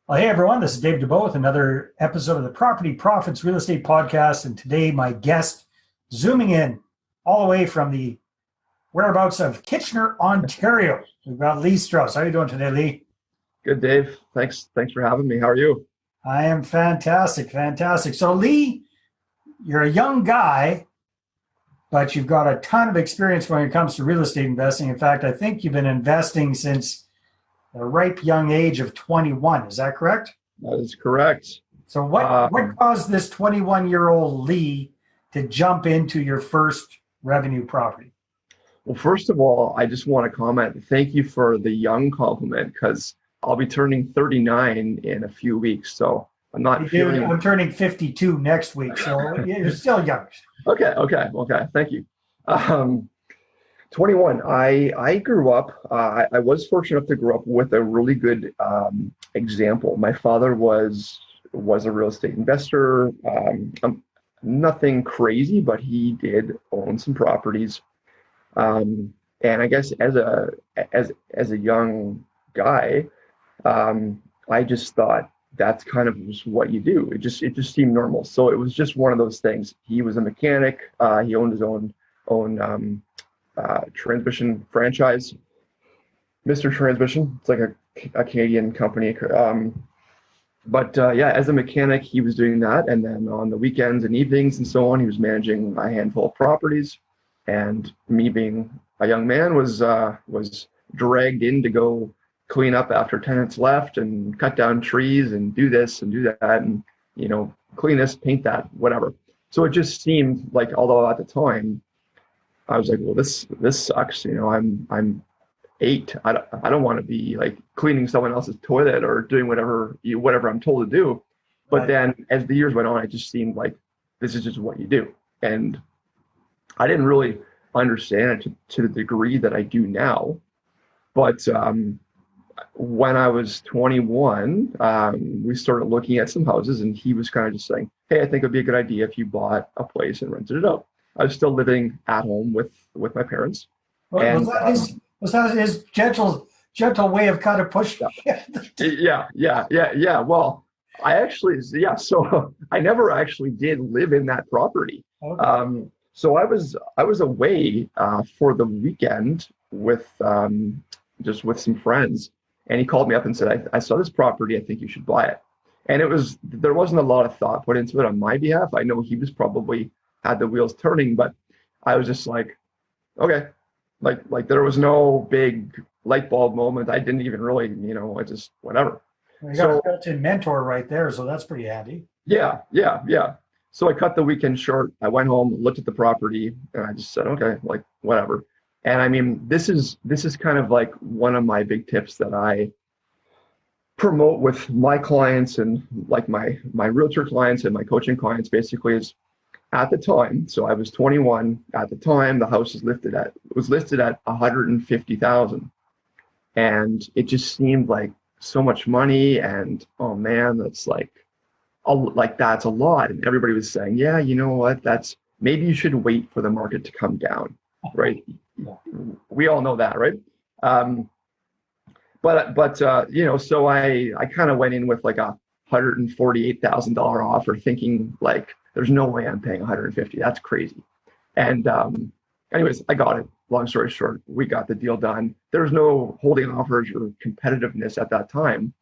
Well, hey everyone, this is Dave Dubeau with another episode of the Property Profits Real Estate Podcast. And today, my guest, zooming in all the way from the whereabouts of Kitchener, Ontario. We've got Lee Strauss. How are you doing today, Lee? Good, Dave. Thanks for having me. How are you? I am fantastic. So, Lee, you're a young guy, but you've got a ton of experience when it comes to real estate investing. In fact, I think you've been investing since the ripe young age of 21. Is that correct? That is correct. So what caused this 21-year-old Lee to jump into your first revenue property? Well, first of all, I just want to comment. Thank you for the young compliment because I'll be turning 39 in a few weeks. So I'm not feeling... I'm turning 52 next week, so you're still young. Okay. Thank you. 21. I grew up, I was fortunate enough to grow up with a really good example. My father was a real estate investor. Nothing crazy, but he did own some properties. And I guess as a young guy, I just thought that's kind of just what you do. It just seemed normal. So it was just one of those things. He was a mechanic. He owned his own transmission franchise, Mr. Transmission. It's like a Canadian company. Yeah, as a mechanic, he was doing that. And then on the weekends and evenings and so on, he was managing a handful of properties. And me being a young man was dragged in to go clean up after tenants left and cut down trees and do this and do that and, clean this, paint that, whatever. So it just seemed like, although at the time, I was like, well, this sucks. I'm 8. I don't want to be like cleaning someone else's toilet or doing whatever I'm told to do. But then as the years went on, it just seemed like this is just what you do. And I didn't really understand it to the degree that I do now. But when I was 21, we started looking at some houses, and he was kind of just saying, hey, I think it'd be a good idea if you bought a place and rented it out. I was still living at home with my parents. Well, was that his gentle way of kind of pushing? Yeah. Well, so I never actually did live in that property. Okay. So I was away for the weekend with just with some friends, and he called me up and said, I saw this property. I think you should buy it. And there wasn't a lot of thought put into it on my behalf. I know he was probably had the wheels turning, but I was just like, okay, like there was no big light bulb moment. I didn't even really, I just whatever. Well, you got a built-in mentor right there, so that's pretty handy. Yeah. So I cut the weekend short. I went home, looked at the property, and I just said, okay, like whatever. And I mean, this is kind of like one of my big tips that I promote with my clients and like my realtor clients and my coaching clients basically is at the time. So I was 21 at the time. The house was listed at $150,000, and it just seemed like so much money. And oh man, that's that's a lot. And everybody was saying, yeah, you know what? Maybe you should wait for the market to come down, right? We all know that, right? So I kind of went in with like a $148,000 offer, thinking like, there's no way I'm paying 150. That's crazy. And anyways, I got it. Long story short, we got the deal done. There was no holding offers or competitiveness at that time.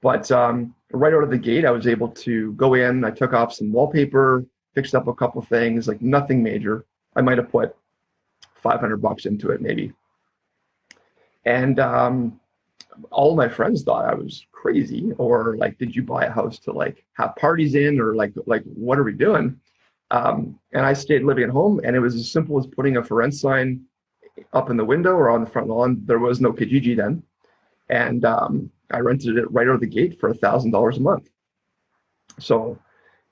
But right out of the gate, I was able to go in. I took off some wallpaper, fixed up a couple things, like nothing major. I might have put $500 into it maybe. And all my friends thought I was crazy, or like, did you buy a house to like have parties in, or like what are we doing? And I stayed living at home, and it was as simple as putting a for rent sign up in the window or on the front lawn. There was no Kijiji then. And I rented it right out of the gate for $1,000 a month. So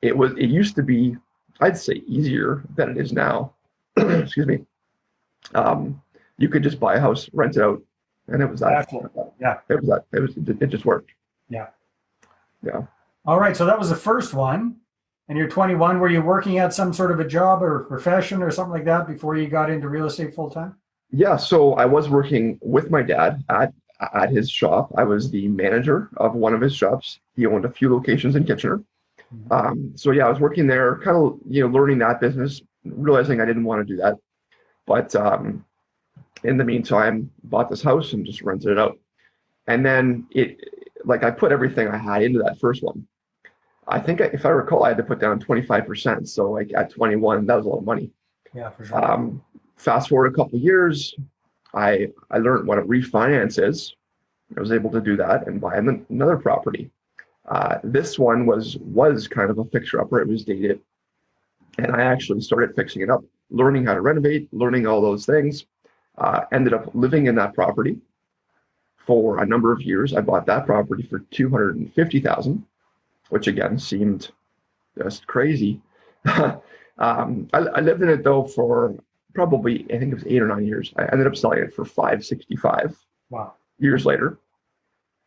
it used to be, I'd say, easier than it is now. Excuse me. You could just buy a house, rent it out, and it was that. Yeah. It just worked. Yeah. Yeah. All right. So that was the first one. And you're 21. Were you working at some sort of a job or profession or something like that before you got into real estate full time? Yeah. So I was working with my dad at at his shop. I was the manager of one of his shops. He owned a few locations in Kitchener. So yeah, I was working there, kind of, learning that business, realizing I didn't want to do that. But in the meantime, bought this house and just rented it out. And then I put everything I had into that first one. I think, if I recall, I had to put down 25%. So like at 21, that was a lot of money. Yeah, for sure. Fast forward a couple of years, I learned what a refinance is. I was able to do that and buy another property. This one was kind of a fixer-upper. It was dated, and I actually started fixing it up, learning how to renovate, learning all those things. Ended up living in that property for a number of years. I bought that property for $250,000, which again seemed just crazy. I lived in it though for probably, I think it was 8 or 9 years. I ended up selling it for $565. Wow. Years later.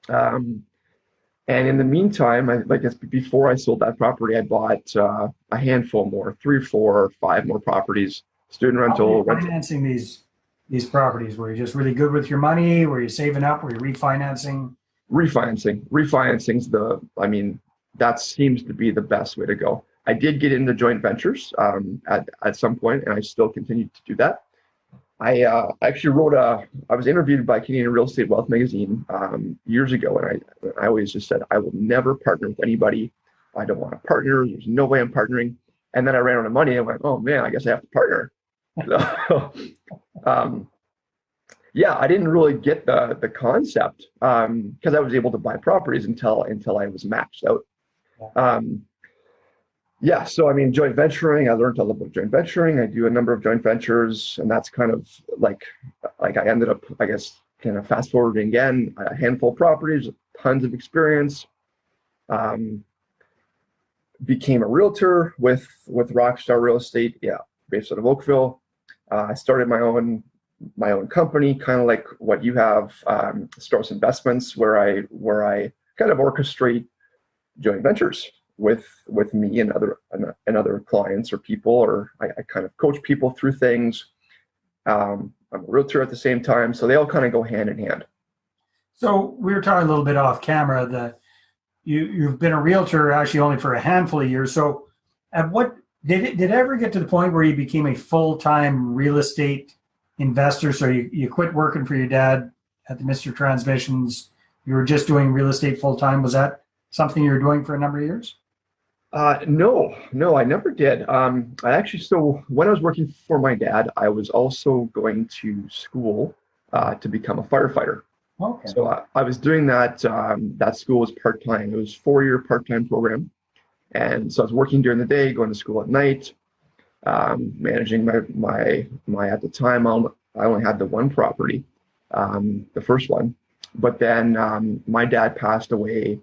And in the meantime, I guess before I sold that property, I bought a handful more, 3, 4, 5 more properties, student rental. Financing these properties, were you just really good with your money? Were you saving up? Were you refinancing? Refinancing's that seems to be the best way to go. I did get into joint ventures at some point, and I still continue to do that. I actually I was interviewed by Canadian Real Estate Wealth magazine years ago, and I always just said, I will never partner with anybody. I don't want to partner. There's no way I'm partnering. And then I ran out of money and went, oh man, I guess I have to partner. So, yeah, I didn't really get the concept because I was able to buy properties until I was maxed out. Yeah, so joint venturing, I learned a little bit of joint venturing. I do a number of joint ventures, and that's kind of like I ended up, I guess, kind of fast forwarding again, a handful of properties, tons of experience. Became a realtor with Rockstar Real Estate, based out of Oakville. I started my own company, kind of like what you have, Strauss Investments, where I kind of orchestrate joint ventures with me and other clients or people, or I kind of coach people through things. I'm a realtor at the same time, so they all kind of go hand in hand. So we were talking a little bit off camera that you've been a realtor actually only for a handful of years. So at what did it ever get to the point where you became a full-time real estate investor? So you quit working for your dad at the Mr. Transmissions. You were just doing real estate full-time. Was that something you were doing for a number of years? No, I never did. So when I was working for my dad, I was also going to school to become a firefighter. Okay. So I was doing that. That school was part-time. It was a 4-year part-time program. And so I was working during the day, going to school at night, managing my at the time, I only had the one property, the first one. But then my dad passed away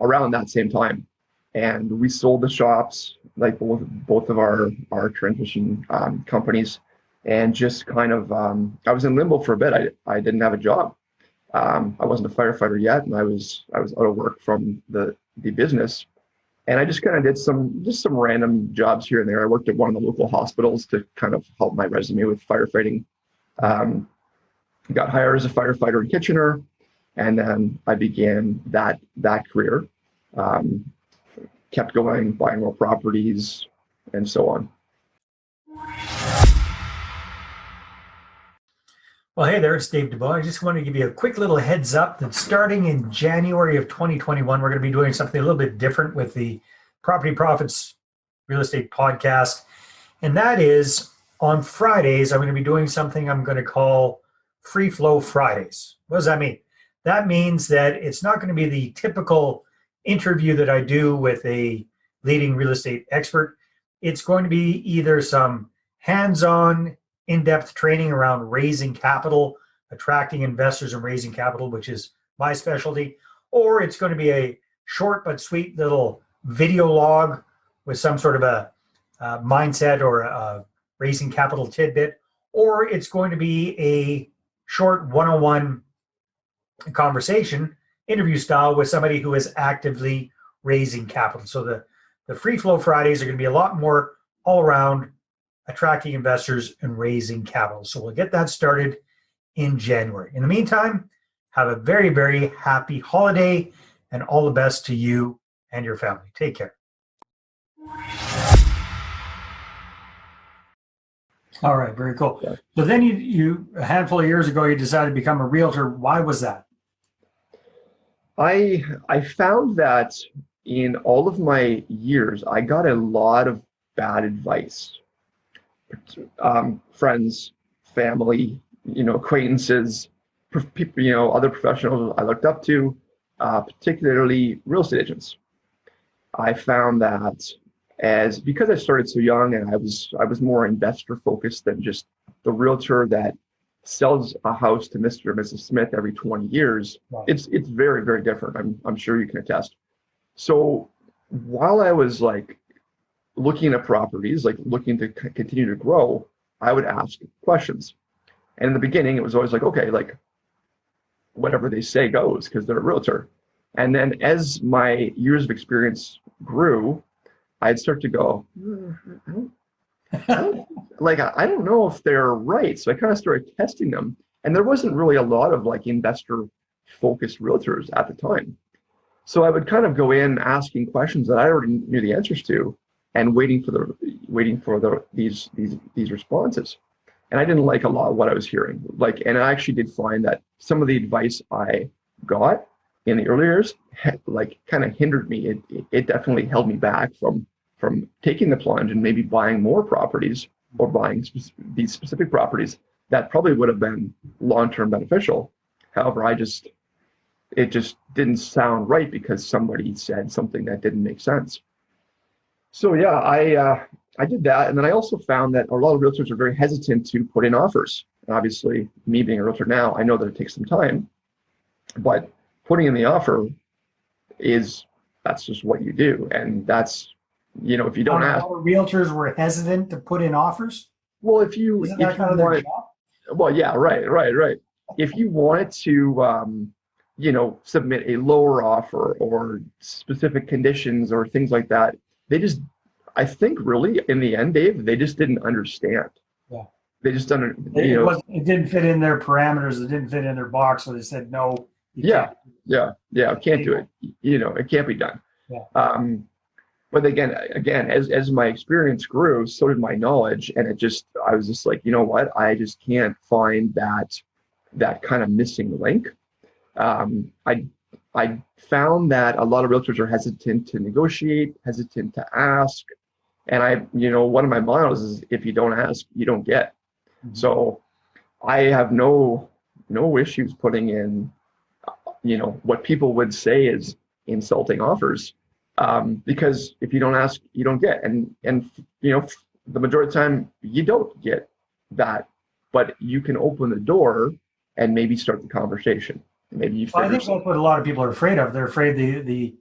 around that same time, and we sold the shops, like both of our transmission companies, and just kind of I was in limbo for a bit. I didn't have a job. I wasn't a firefighter yet, and I was out of work from the business, and I just kind of did some random jobs here and there. I worked at one of the local hospitals to kind of help my resume with firefighting. Got hired as a firefighter in Kitchener, and then I began that career. Kept going, buying more properties, and so on. Well, hey there, it's Dave Dubeau. I just want to give you a quick little heads up that starting in January of 2021, we're going to be doing something a little bit different with the Property Profits Real Estate Podcast. And that is on Fridays, I'm going to be doing something I'm going to call Free Flow Fridays. What does that mean? That means that it's not going to be the typical interview that I do with a leading real estate expert. It's going to be either some hands-on, in-depth training around raising capital, attracting investors and raising capital, which is my specialty, or it's going to be a short but sweet little video log with some sort of a mindset or a raising capital tidbit, or it's going to be a short one-on-one conversation, interview style, with somebody who is actively raising capital. So the Free Flow Fridays are going to be a lot more all around attracting investors and raising capital. So we'll get that started in January. In the meantime, have a very, very happy holiday and all the best to you and your family. Take care. All right, very cool. Yeah. So then you a handful of years ago, you decided to become a realtor. Why was that? I found that in all of my years, I got a lot of bad advice. Friends, family, acquaintances, people, other professionals I looked up to, particularly real estate agents. I found that because I started so young and I was more investor focused than just the realtor that sells a house to Mr. and Mrs. Smith every 20 years. Wow. It's very, very different. I'm sure you can attest. So while I was like looking at properties, like looking to continue to grow, I would ask questions. And in the beginning, it was always like, okay, like whatever they say goes because they're a realtor. And then as my years of experience grew, I'd start to go, I don't know if they're right. So I kind of started testing them. And there wasn't really a lot of like investor focused realtors at the time. So I would kind of go in asking questions that I already knew the answers to and waiting for these responses. And I didn't like a lot of what I was hearing. And I actually did find that some of the advice I got in the early years, kind of hindered me. It definitely held me back from taking the plunge and maybe buying more properties or buying these specific properties that probably would have been long-term beneficial. However, it just didn't sound right because somebody said something that didn't make sense. So yeah, I did that. And then I also found that a lot of realtors are very hesitant to put in offers. And obviously, me being a realtor now, I know that it takes some time, but putting in the offer that's just what you do. And that's, if you don't ask. Realtors were hesitant to put in offers? Well, if you want, well, yeah, right. If you wanted to, submit a lower offer or specific conditions or things like that, I think really in the end, Dave, they just didn't understand. Yeah. They just don't, it didn't fit in their parameters. It didn't fit in their box. So they said, no. Yeah. Can't do it. It can't be done. Yeah. But again, as my experience grew, so did my knowledge. And I was just like, you know what? I just can't find that kind of missing link. I found that a lot of realtors are hesitant to negotiate, hesitant to ask. And one of my mottos is if you don't ask, you don't get. Mm-hmm. So I have no issues putting in, what people would say is insulting offers. Because if you don't ask, you don't get. And the majority of the time you don't get that, but you can open the door and maybe start the conversation. Maybe I think that's what a lot of people are afraid of. They're afraid the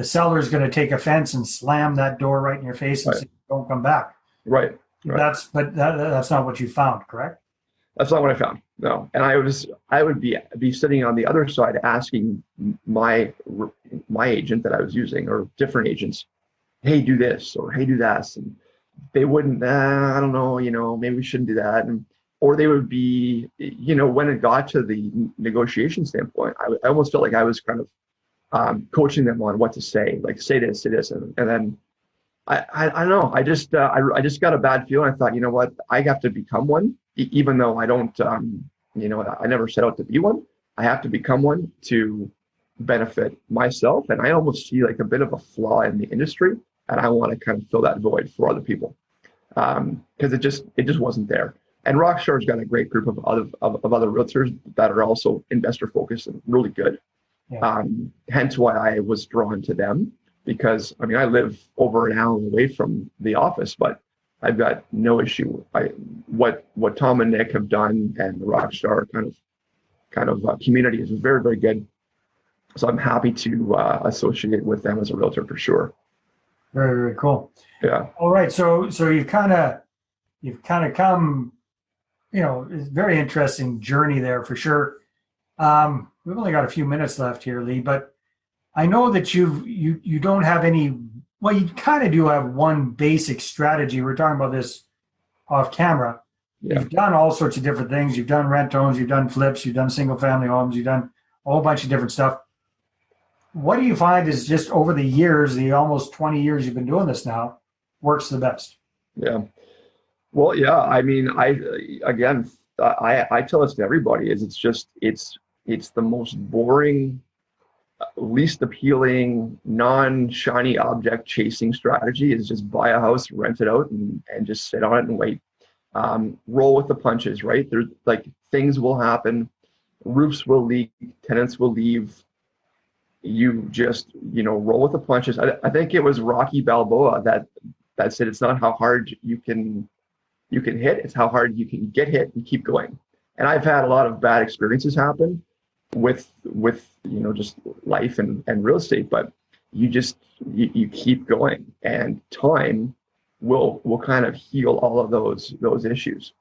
seller is going to take offense and slam that door right in your face and say, don't come back. Right. That's not what you found, correct? That's not what I found. No. And I would be sitting on the other side asking my agent that I was using or different agents, hey, do this or hey, do that. And they wouldn't, I don't know, maybe we shouldn't do that. Or they would be, when it got to the negotiation standpoint, I almost felt like I was kind of coaching them on what to say, like say this. And then I don't know. I just got a bad feeling. I thought, you know what, I have to become one, even though I don't, I never set out to be one. I have to become one to benefit myself. And I almost see like a bit of a flaw in the industry. And I want to kind of fill that void for other people. Because it just wasn't there. And Rockstar's got a great group of other realtors that are also investor focused and really good. Yeah. Hence why I was drawn to them, because I live over an hour away from the office, but I've got no issue. What Tom and Nick have done and the Rockstar kind of community is very, very good. So I'm happy to associate with them as a realtor for sure. Very, very cool. Yeah. All right. So you've kind of come, it's a very interesting journey there for sure. We've only got a few minutes left here, Lee, but I know that you don't have any, well, you kind of do have one basic strategy. We're talking about this off camera. Yeah. You've done all sorts of different things. You've done rent homes, you've done flips, you've done single family homes, you've done a whole bunch of different stuff. What do you find is just over the years, the almost 20 years you've been doing this now, works the best? Yeah. Well, yeah. I mean, I tell this to everybody is it's the most boring, least appealing, non-shiny object chasing strategy is just buy a house, rent it out, and just sit on it and wait. Roll with the punches, right? There's like things will happen, roofs will leak, tenants will leave. You just, roll with the punches. I think it was Rocky Balboa that said it's not how hard you can hit, it's how hard you can get hit and keep going. And I've had a lot of bad experiences happen with just life and real estate, but you keep going, and time will kind of heal all of those issues.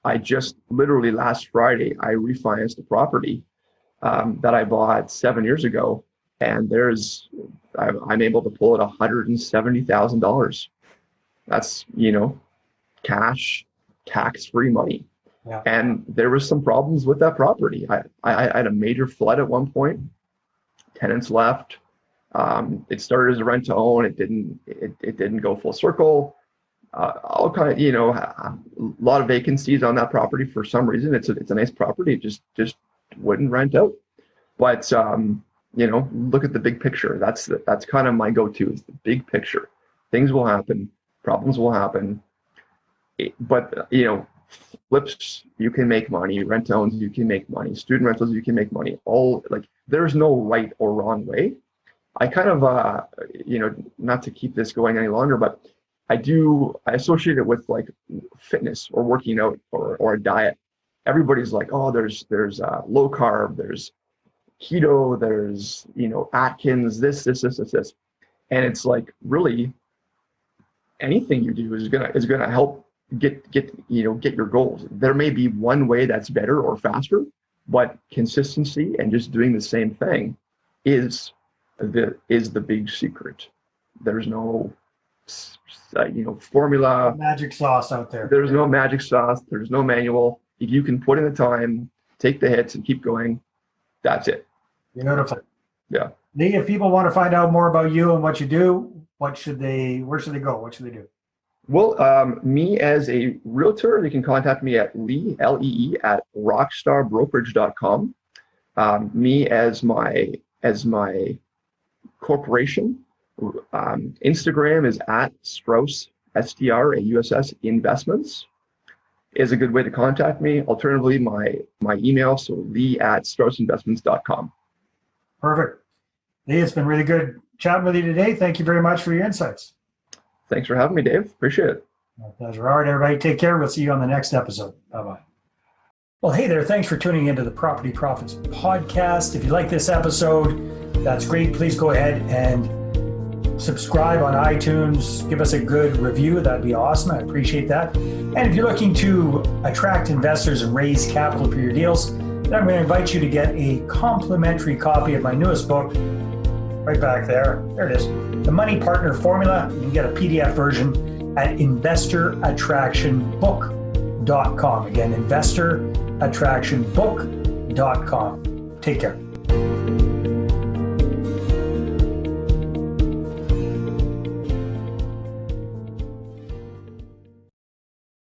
I just literally last Friday I refinanced a property that I bought 7 years ago, and I'm able to pull it $170,000. That's cash, tax-free money. Yeah. And there was some problems with that property. I had a major flood at one point. Tenants left. It started as a rent to own. It didn't go full circle. All kind of, a lot of vacancies on that property for some reason. It's a nice property. It just wouldn't rent out. But look at the big picture. That's kind of my go-to is the big picture. Things will happen. Problems will happen. But flips, you can make money. Rent owns, you can make money. Student rentals, you can make money. There's no right or wrong way. I kind of, not to keep this going any longer, but I associate it with like fitness or working out or a diet. Everybody's like, oh, there's low carb, there's keto, there's, Atkins, this. And it's like, really, anything you do is gonna help get your goals. There may be one way that's better or faster, but consistency and just doing the same thing is the big secret. There's no formula, magic sauce out there. There's no magic sauce. There's no manual. If you can put in the time, take the hits, and keep going, that's it. Beautiful. Yeah. Lee, if people want to find out more about you and what you do, where should they go? What should they do? Well, me as a realtor, you can contact me at Lee, Lee, at rockstarbrokerage.com. Me as my corporation, Instagram is at Strauss, Strauss Investments is a good way to contact me. Alternatively, my email, so Lee at straussinvestments.com. Perfect. Lee, it's been really good chatting with you today. Thank you very much for your insights. Thanks for having me, Dave. Appreciate it. My pleasure. All right, everybody, take care. We'll see you on the next episode. Bye-bye. Well, hey there. Thanks for tuning into the Property Profits Podcast. If you like this episode, that's great. Please go ahead and subscribe on iTunes. Give us a good review. That'd be awesome. I appreciate that. And if you're looking to attract investors and raise capital for your deals, then I'm going to invite you to get a complimentary copy of my newest book, right back there. There it is. The Money Partner Formula. You can get a PDF version at investorattractionbook.com. Again, investorattractionbook.com. Take care.